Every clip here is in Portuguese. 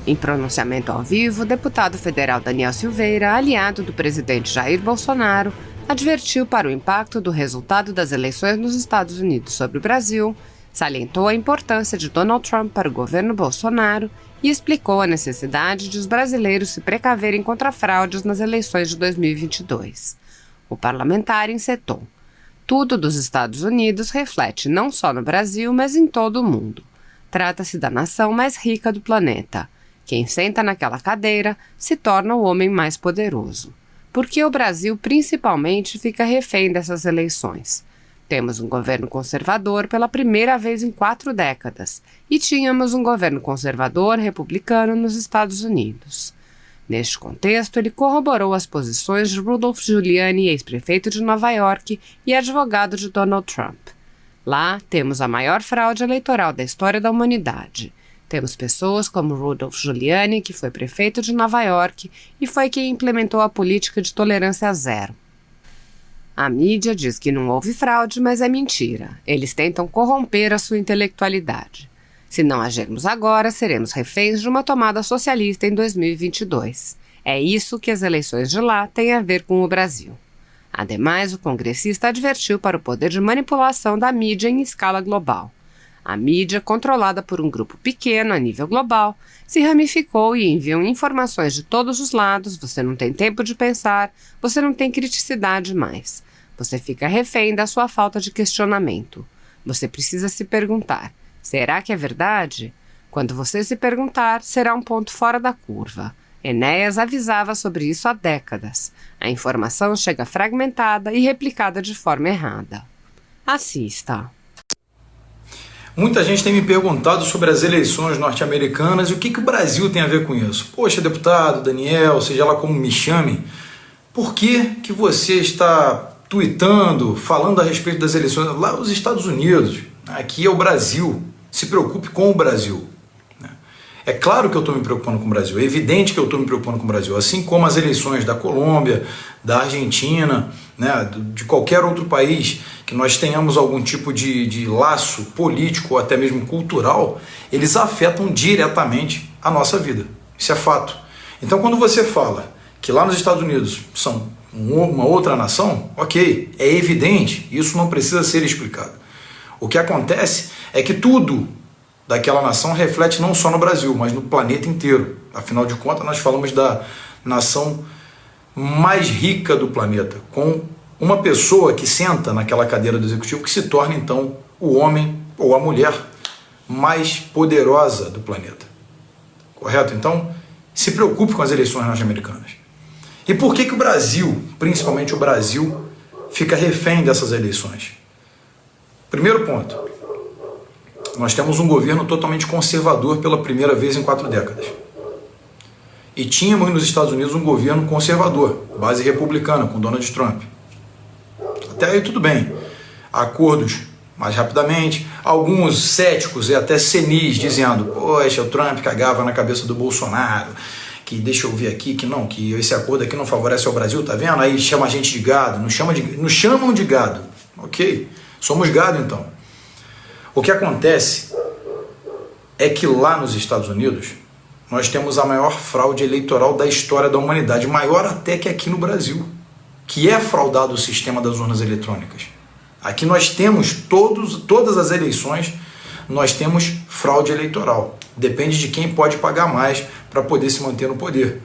Em pronunciamento ao vivo, o deputado federal Daniel Silveira, aliado do presidente Jair Bolsonaro, advertiu para o impacto do resultado das eleições nos Estados Unidos sobre o Brasil, salientou a importância de Donald Trump para o governo Bolsonaro e explicou a necessidade de os brasileiros se precaverem contra fraudes nas eleições de 2022. O parlamentar encetou: tudo dos Estados Unidos reflete não só no Brasil, mas em todo o mundo. Trata-se da nação mais rica do planeta. Quem senta naquela cadeira se torna o homem mais poderoso. Porque o Brasil, principalmente, fica refém dessas eleições. Temos um governo conservador pela primeira vez em 4 décadas e tínhamos um governo conservador republicano nos Estados Unidos. Neste contexto, ele corroborou as posições de Rudolph Giuliani, ex-prefeito de Nova York e advogado de Donald Trump. Lá, temos a maior fraude eleitoral da história da humanidade. Temos pessoas como Rudolph Giuliani, que foi prefeito de Nova York e foi quem implementou a política de tolerância zero. A mídia diz que não houve fraude, mas é mentira. Eles tentam corromper a sua intelectualidade. Se não agirmos agora, seremos reféns de uma tomada socialista em 2022. É isso que as eleições de lá têm a ver com o Brasil. Ademais, o congressista advertiu para o poder de manipulação da mídia em escala global. A mídia, controlada por um grupo pequeno a nível global, se ramificou e enviam informações de todos os lados. Você não tem tempo de pensar, você não tem criticidade mais. Você fica refém da sua falta de questionamento. Você precisa se perguntar: será que é verdade? Quando você se perguntar, será um ponto fora da curva. Enéas avisava sobre isso há décadas. A informação chega fragmentada e replicada de forma errada. Assista. Muita gente tem me perguntado sobre as eleições norte-americanas e o que o Brasil tem a ver com isso. Poxa, deputado, Daniel, seja lá como me chame, por que você está tuitando, falando a respeito das eleições lá nos Estados Unidos? Aqui é o Brasil. Se preocupe com o Brasil. É claro que eu estou me preocupando com o Brasil, é evidente que eu estou me preocupando com o Brasil, assim como as eleições da Colômbia, da Argentina, né, de qualquer outro país que nós tenhamos algum tipo de laço político ou até mesmo cultural, eles afetam diretamente a nossa vida. Isso é fato. Então, quando você fala que lá nos Estados Unidos são uma outra nação, ok, é evidente, isso não precisa ser explicado. O que acontece é que tudo daquela nação reflete não só no Brasil, mas no planeta inteiro. Afinal de contas, nós falamos da nação mais rica do planeta, com uma pessoa que senta naquela cadeira do executivo que se torna, então, o homem ou a mulher mais poderosa do planeta. Correto? Então, se preocupe com as eleições norte-americanas. E por que o Brasil, principalmente o Brasil, fica refém dessas eleições? Primeiro ponto: nós temos um governo totalmente conservador pela primeira vez em 4 décadas. E tínhamos nos Estados Unidos um governo conservador, base republicana, com Donald Trump. Até aí tudo bem. Acordos mais rapidamente. Alguns céticos e até senis dizendo: poxa, o Trump cagava na cabeça do Bolsonaro, que deixa eu ver aqui, que esse acordo aqui não favorece ao Brasil, tá vendo? Aí chama a gente de gado, nos chamam de gado. Ok, somos gado então. O que acontece é que lá nos Estados Unidos nós temos a maior fraude eleitoral da história da humanidade, maior até que aqui no Brasil, que é fraudado o sistema das urnas eletrônicas. Aqui nós temos todas as eleições, nós temos fraude eleitoral. Depende de quem pode pagar mais para poder se manter no poder.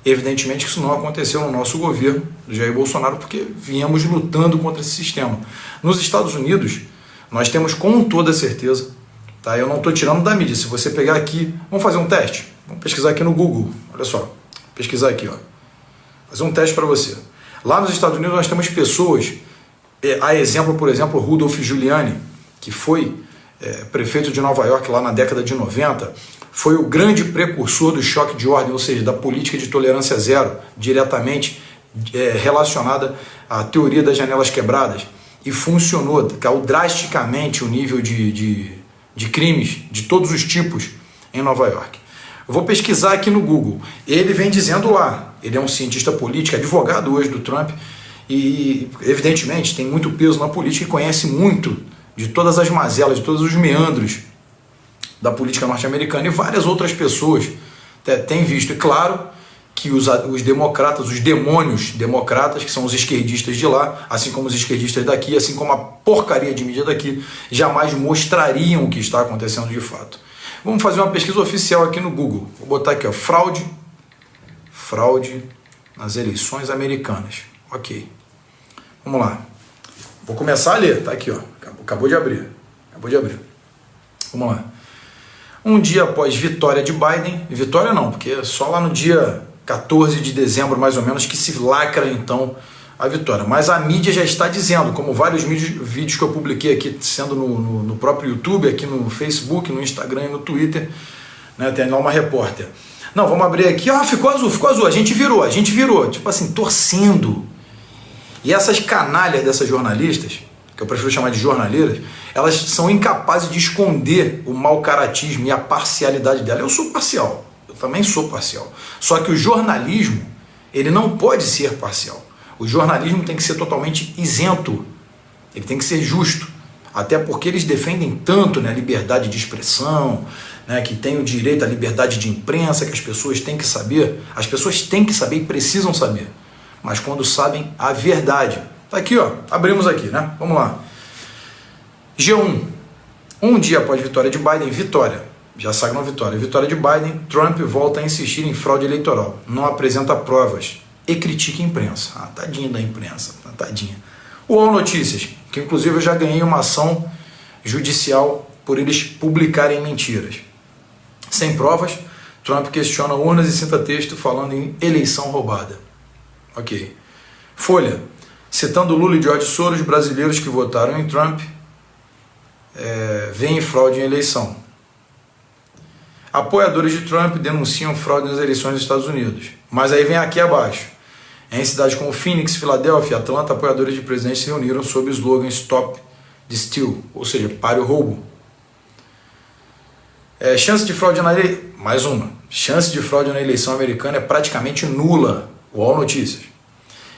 Evidentemente que isso não aconteceu no nosso governo, do Jair Bolsonaro, porque viemos lutando contra esse sistema. Nos Estados Unidos, nós temos com toda certeza, tá? Eu não estou tirando da mídia. Se você pegar aqui, vamos fazer um teste. Vamos pesquisar aqui no Google. Olha só, pesquisar aqui, ó. Fazer um teste para você. Lá nos Estados Unidos nós temos pessoas, a exemplo, por exemplo, Rudolph Giuliani, que foi prefeito de Nova York lá na década de 90, foi o grande precursor do choque de ordem, ou seja, da política de tolerância zero, diretamente relacionada à teoria das janelas quebradas. E funcionou, caiu drasticamente o nível de crimes de todos os tipos em Nova York. Eu vou pesquisar aqui no Google. Ele vem dizendo lá, ele é um cientista político, advogado hoje do Trump, e evidentemente tem muito peso na política e conhece muito de todas as mazelas, de todos os meandros da política norte-americana, e várias outras pessoas tem visto, é claro, que os democratas, os demônios democratas, que são os esquerdistas de lá, assim como os esquerdistas daqui, assim como a porcaria de mídia daqui, jamais mostrariam o que está acontecendo de fato. Vamos fazer uma pesquisa oficial aqui no Google. Vou botar aqui, ó, fraude nas eleições americanas. Ok. Vamos lá. Vou começar a ler, tá aqui, ó. Acabou de abrir. Vamos lá. Um dia após vitória de Biden, vitória não, porque é só lá no dia 14 de dezembro, mais ou menos, que se lacra, então, a vitória. Mas a mídia já está dizendo, como vários vídeos que eu publiquei aqui, sendo no próprio YouTube, aqui no Facebook, no Instagram e no Twitter, né, tem lá uma repórter. Não, vamos abrir aqui, ficou azul, a gente virou, tipo assim, torcendo. E essas canalhas dessas jornalistas, que eu prefiro chamar de jornaleiras, elas são incapazes de esconder o mau caratismo e a parcialidade dela. Eu sou parcial, eu também sou parcial. Só que o jornalismo, ele não pode ser parcial. O jornalismo tem que ser totalmente isento, ele tem que ser justo. Até porque eles defendem tanto, né, a liberdade de expressão, né, que tem o direito à liberdade de imprensa, que as pessoas têm que saber e precisam saber. Mas quando sabem a verdade. Tá aqui, ó, abrimos aqui, né? Vamos lá. G1. Um dia após vitória de Biden, já sagrou uma vitória. Vitória de Biden, Trump volta a insistir em fraude eleitoral. Não apresenta provas e critica a imprensa. Tadinha da imprensa, tadinha. UOL Notícias, que inclusive eu já ganhei uma ação judicial por eles publicarem mentiras. Sem provas, Trump questiona urnas e cita texto falando em eleição roubada. Ok. Folha, citando Lula e George Soros, brasileiros que votaram em Trump veem fraude em eleição. Apoiadores de Trump denunciam fraude nas eleições dos Estados Unidos. Mas aí vem aqui abaixo. Em cidades como Phoenix, Filadélfia e Atlanta, apoiadores de presidente se reuniram sob o slogan Stop the Steal, ou seja, pare o roubo. Chance de fraude na eleição. Mais uma. Chance de fraude na eleição americana é praticamente nula. UOL Notícias.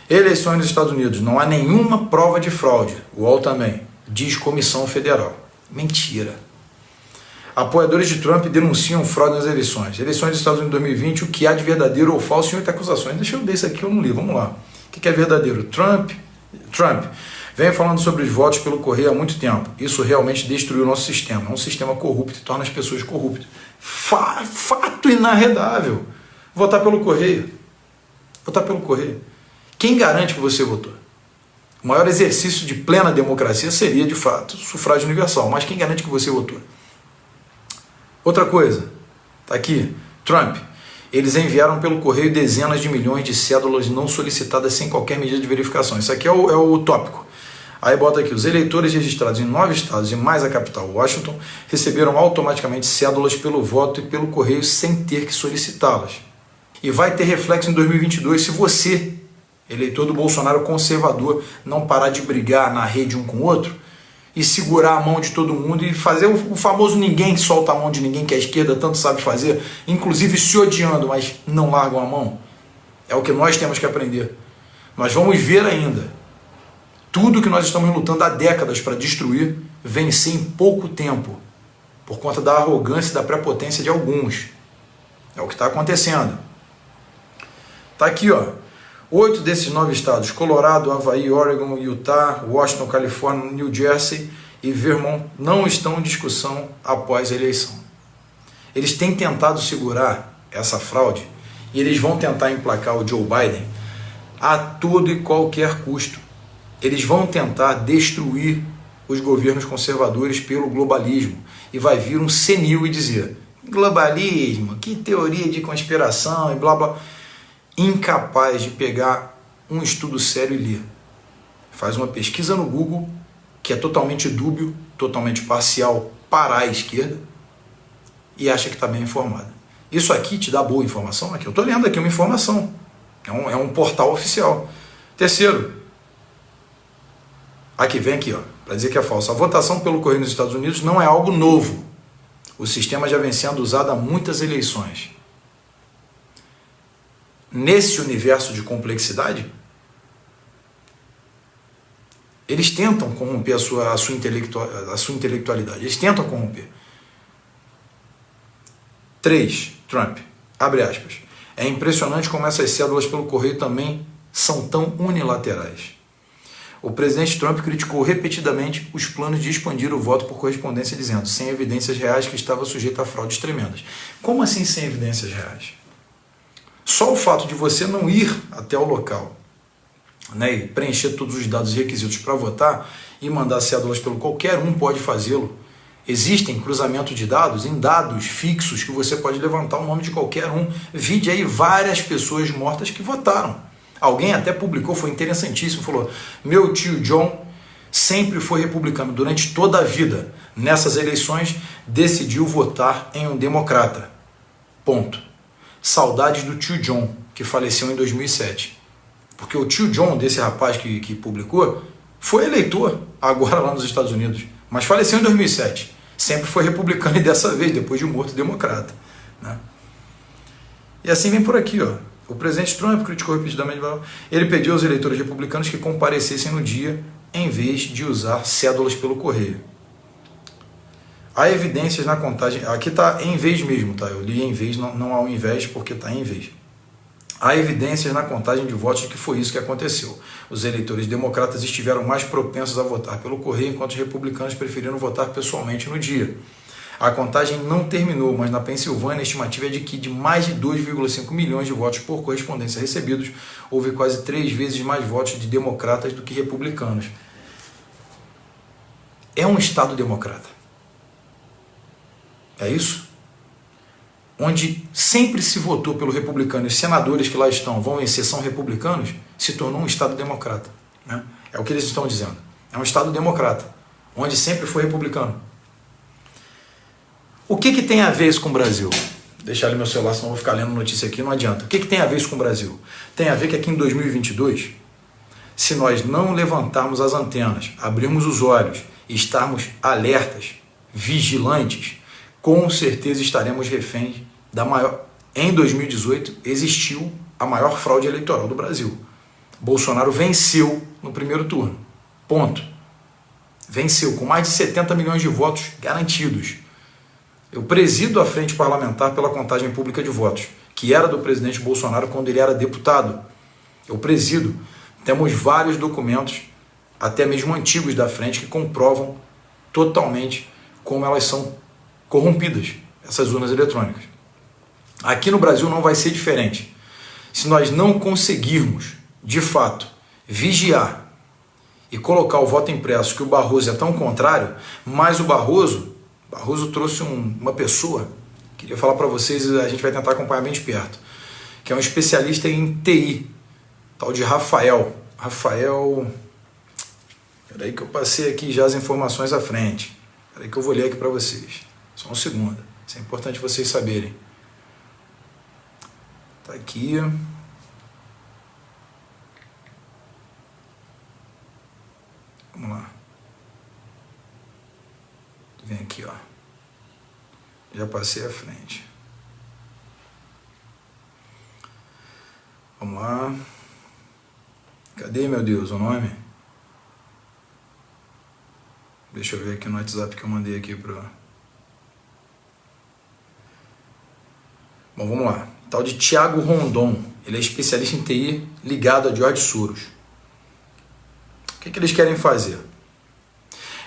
Eleições nos Estados Unidos. Não há nenhuma prova de fraude. UOL também. Diz Comissão Federal. Mentira. Apoiadores de Trump denunciam fraude nas eleições. Eleições dos Estados Unidos 2020, o que há de verdadeiro ou falso em 8 acusações. Deixa eu ver isso aqui, eu não li. Vamos lá. O que é verdadeiro? Trump vem falando sobre os votos pelo correio há muito tempo. Isso realmente destruiu o nosso sistema. É um sistema corrupto e torna as pessoas corruptas. Fato inarredável. Votar pelo correio. Quem garante que você votou? O maior exercício de plena democracia seria, de fato, sufrágio universal. Mas quem garante que você votou? Outra coisa, tá aqui, Trump. Eles enviaram pelo correio dezenas de milhões de cédulas não solicitadas sem qualquer medida de verificação. Isso aqui é o tópico. Aí bota aqui, os eleitores registrados em 9 estados e mais a capital, Washington, receberam automaticamente cédulas pelo voto e pelo correio sem ter que solicitá-las. E vai ter reflexo em 2022 se você, eleitor do Bolsonaro conservador, não parar de brigar na rede um com o outro e segurar a mão de todo mundo e fazer o famoso ninguém solta a mão de ninguém, que a esquerda tanto sabe fazer, inclusive se odiando, mas não largam a mão. É o que nós temos que aprender. Nós vamos ver ainda. Tudo que nós estamos lutando há décadas para destruir, vencer em pouco tempo, por conta da arrogância e da prepotência de alguns. É o que está acontecendo. Está aqui, ó. 8 desses 9 estados, Colorado, Havaí, Oregon, Utah, Washington, Califórnia, New Jersey e Vermont, não estão em discussão após a eleição. Eles têm tentado segurar essa fraude e eles vão tentar emplacar o Joe Biden a todo e qualquer custo. Eles vão tentar destruir os governos conservadores pelo globalismo. E vai vir um senil e dizer, globalismo, que teoria de conspiração e blá blá. Incapaz de pegar um estudo sério e ler. Faz uma pesquisa no Google, que é totalmente dúbio, totalmente parcial para a esquerda, e acha que está bem informada. Isso aqui te dá boa informação? Aqui eu estou lendo aqui uma informação. É um portal oficial. Terceiro, aqui, vem aqui, para dizer que é falso. A votação pelo correio nos Estados Unidos não é algo novo. O sistema já vem sendo usado há muitas eleições. Nesse universo de complexidade, eles tentam corromper a sua intelectualidade. Eles tentam corromper. 3. Trump. Abre aspas. É impressionante como essas cédulas pelo correio também são tão unilaterais. O presidente Trump criticou repetidamente os planos de expandir o voto por correspondência, dizendo, sem evidências reais, que estava sujeito a fraudes tremendas. Como assim sem evidências reais? Só o fato de você não ir até o local, né, e preencher todos os dados e requisitos para votar e mandar cédulas pelo qualquer um pode fazê-lo. Existem cruzamentos de dados em dados fixos que você pode levantar o nome de qualquer um. Vide aí várias pessoas mortas que votaram. Alguém até publicou, foi interessantíssimo, falou, meu tio John sempre foi republicano durante toda a vida. Nessas eleições decidiu votar em um democrata. Ponto. Saudades do tio John, que faleceu em 2007. Porque o tio John desse rapaz que publicou foi eleitor agora lá nos Estados Unidos, mas faleceu em 2007. Sempre foi republicano e dessa vez, depois de morto, democrata. Né? E assim vem por aqui, ó. O presidente Trump criticou repetidamente, ele pediu aos eleitores republicanos que comparecessem no dia em vez de usar cédulas pelo correio. Há evidências na contagem, aqui está em vez mesmo, tá? Eu li em vez, não ao invés, porque está em vez. Há evidências na contagem de votos de que foi isso que aconteceu. Os eleitores democratas estiveram mais propensos a votar pelo correio, enquanto os republicanos preferiram votar pessoalmente no dia. A contagem não terminou, mas na Pensilvânia a estimativa é de que de mais de 2,5 milhões de votos por correspondência recebidos, houve quase 3 vezes mais votos de democratas do que republicanos. É um Estado democrata. É isso? Onde sempre se votou pelo republicano e os senadores que lá estão vão vencer são republicanos, se tornou um Estado democrata. Né? É o que eles estão dizendo. É um Estado democrata, onde sempre foi republicano. O que tem a ver isso com o Brasil? Deixar ali meu celular, senão eu vou ficar lendo notícia aqui, não adianta. O que tem a ver isso com o Brasil? Tem a ver que aqui em 2022, se nós não levantarmos as antenas, abrirmos os olhos e estarmos alertas, vigilantes, com certeza estaremos reféns da maior... Em 2018, existiu a maior fraude eleitoral do Brasil. Bolsonaro venceu no primeiro turno. Ponto. Venceu, com mais de 70 milhões de votos garantidos. Eu presido a frente parlamentar pela contagem pública de votos, que era do presidente Bolsonaro quando ele era deputado. Eu presido. Temos vários documentos, até mesmo antigos da frente, que comprovam totalmente como elas são corrompidas, essas urnas eletrônicas. Aqui no Brasil não vai ser diferente. Se nós não conseguirmos, de fato, vigiar e colocar o voto impresso, que o Barroso é tão contrário, mas o Barroso trouxe uma pessoa, queria falar para vocês, a gente vai tentar acompanhar bem de perto, que é um especialista em TI, tal de Rafael, peraí que eu passei aqui já as informações à frente, peraí que eu vou ler aqui para vocês, só um segundo, isso é importante vocês saberem, tá aqui, vamos lá, vem aqui, ó. Já passei à frente. Vamos lá. Cadê, meu Deus, o nome? Deixa eu ver aqui no WhatsApp que eu mandei aqui para... Bom, vamos lá. Tal de Thiago Rondon. Ele é especialista em TI ligado a George Soros. O que eles querem fazer?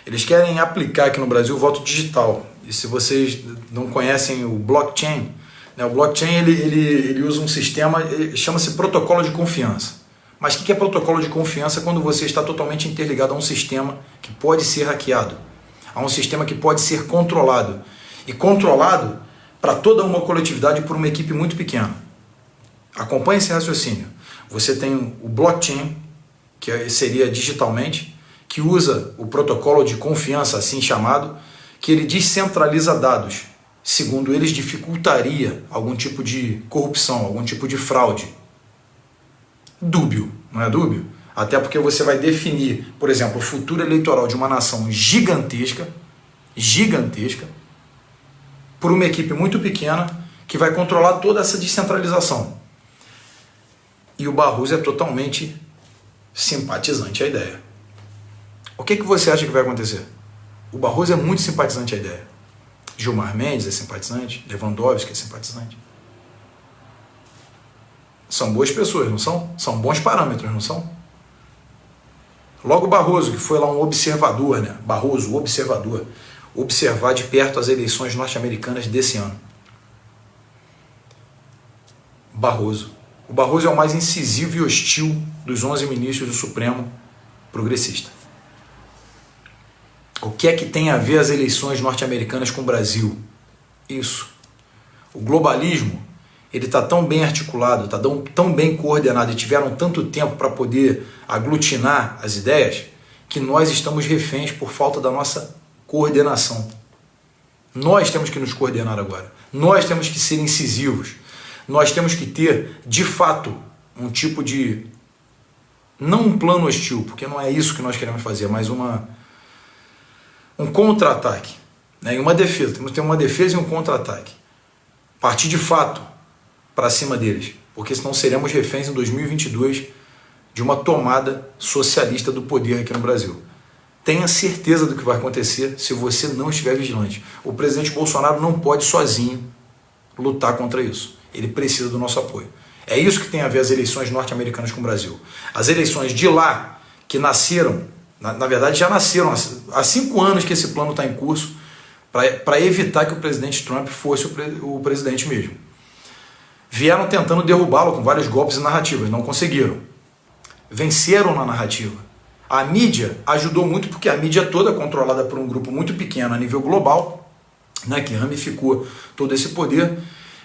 Eles querem aplicar aqui no Brasil o voto digital. E se vocês não conhecem o blockchain, né, o blockchain ele usa um sistema, chama-se protocolo de confiança. Mas o que é protocolo de confiança quando você está totalmente interligado a um sistema que pode ser hackeado, a um sistema que pode ser controlado, e controlado para toda uma coletividade por uma equipe muito pequena. Acompanhe esse raciocínio. Você tem o blockchain, que seria digitalmente, que usa o protocolo de confiança, assim chamado, que ele descentraliza dados. Segundo eles, dificultaria algum tipo de corrupção, algum tipo de fraude. Dúbio, não é dúbio? Até porque você vai definir, por exemplo, o futuro eleitoral de uma nação gigantesca, por uma equipe muito pequena, que vai controlar toda essa descentralização. E o Barroso é totalmente simpatizante à ideia. O que você acha que vai acontecer? O Barroso é muito simpatizante à ideia. Gilmar Mendes é simpatizante, Lewandowski é simpatizante. São boas pessoas, não são? São bons parâmetros, não são? Logo Barroso, que foi lá um observador, né? Barroso, o observador, observar de perto as eleições norte-americanas desse ano. Barroso. O Barroso é o mais incisivo e hostil dos 11 ministros do Supremo progressista. O que é que tem a ver as eleições norte-americanas com o Brasil? Isso. O globalismo, ele está tão bem articulado, está tão bem coordenado e tiveram tanto tempo para poder aglutinar as ideias, que nós estamos reféns por falta da nossa coordenação. Nós temos que nos coordenar agora. Nós temos que ser incisivos. Nós temos que ter, de fato, um tipo de... não um plano hostil, porque não é isso que nós queremos fazer, mas um contra-ataque, né? E uma defesa. Temos que ter uma defesa e um contra-ataque. Partir de fato para cima deles, porque senão seremos reféns em 2022 de uma tomada socialista do poder aqui no Brasil. Tenha certeza do que vai acontecer se você não estiver vigilante. O presidente Bolsonaro não pode sozinho lutar contra isso. Ele precisa do nosso apoio. É isso que tem a ver as eleições norte-americanas com o Brasil. As eleições de lá, que nasceram, na verdade já nasceram há 5 anos que esse plano está em curso, para evitar que o presidente Trump fosse o presidente mesmo. Vieram tentando derrubá-lo com vários golpes e narrativas, não conseguiram. Venceram na narrativa. A mídia ajudou muito, porque a mídia toda é controlada por um grupo muito pequeno a nível global, né, que ramificou todo esse poder.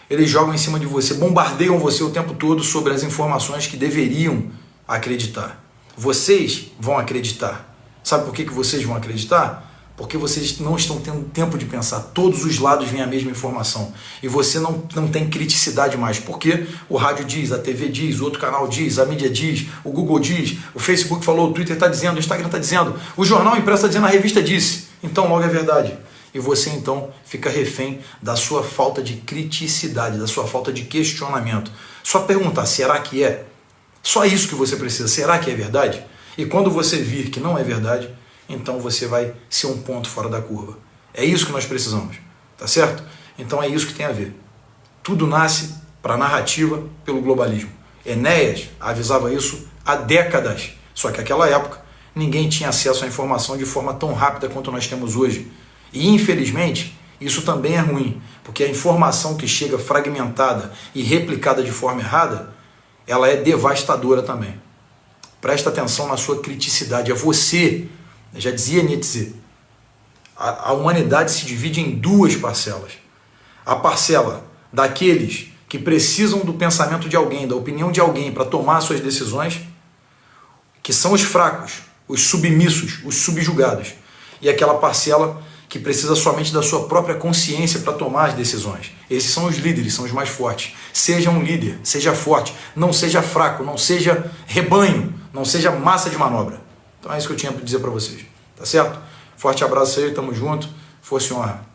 Eles jogam em cima de você, bombardeiam você o tempo todo sobre as informações que deveriam acreditar. Vocês vão acreditar. Sabe por que vocês vão acreditar? Porque vocês não estão tendo tempo de pensar. Todos os lados vêm a mesma informação. E você não tem criticidade mais. Porque o rádio diz, a TV diz, o outro canal diz, a mídia diz, o Google diz, o Facebook falou, o Twitter está dizendo, o Instagram está dizendo, o jornal impresso está dizendo, a revista disse. Então logo é verdade. E você então fica refém da sua falta de criticidade, da sua falta de questionamento. Só perguntar, será que é? Só isso que você precisa, será que é verdade? E quando você vir que não é verdade, então você vai ser um ponto fora da curva. É isso que nós precisamos, tá certo? Então é isso que tem a ver. Tudo nasce para a narrativa pelo globalismo. Enéas avisava isso há décadas, só que naquela época ninguém tinha acesso à informação de forma tão rápida quanto nós temos hoje. E infelizmente isso também é ruim, porque a informação que chega fragmentada e replicada de forma errada, ela é devastadora também. Presta atenção na sua criticidade, é você. Já dizia Nietzsche, a humanidade se divide em 2 parcelas. A parcela daqueles que precisam do pensamento de alguém, da opinião de alguém para tomar suas decisões, que são os fracos, os submissos, os subjugados. E aquela parcela que precisa somente da sua própria consciência para tomar as decisões. Esses são os líderes, são os mais fortes. Seja um líder, seja forte, não seja fraco, não seja rebanho, não seja massa de manobra. Então é isso que eu tinha para dizer para vocês, tá certo? Forte abraço aí, tamo junto, força e honra.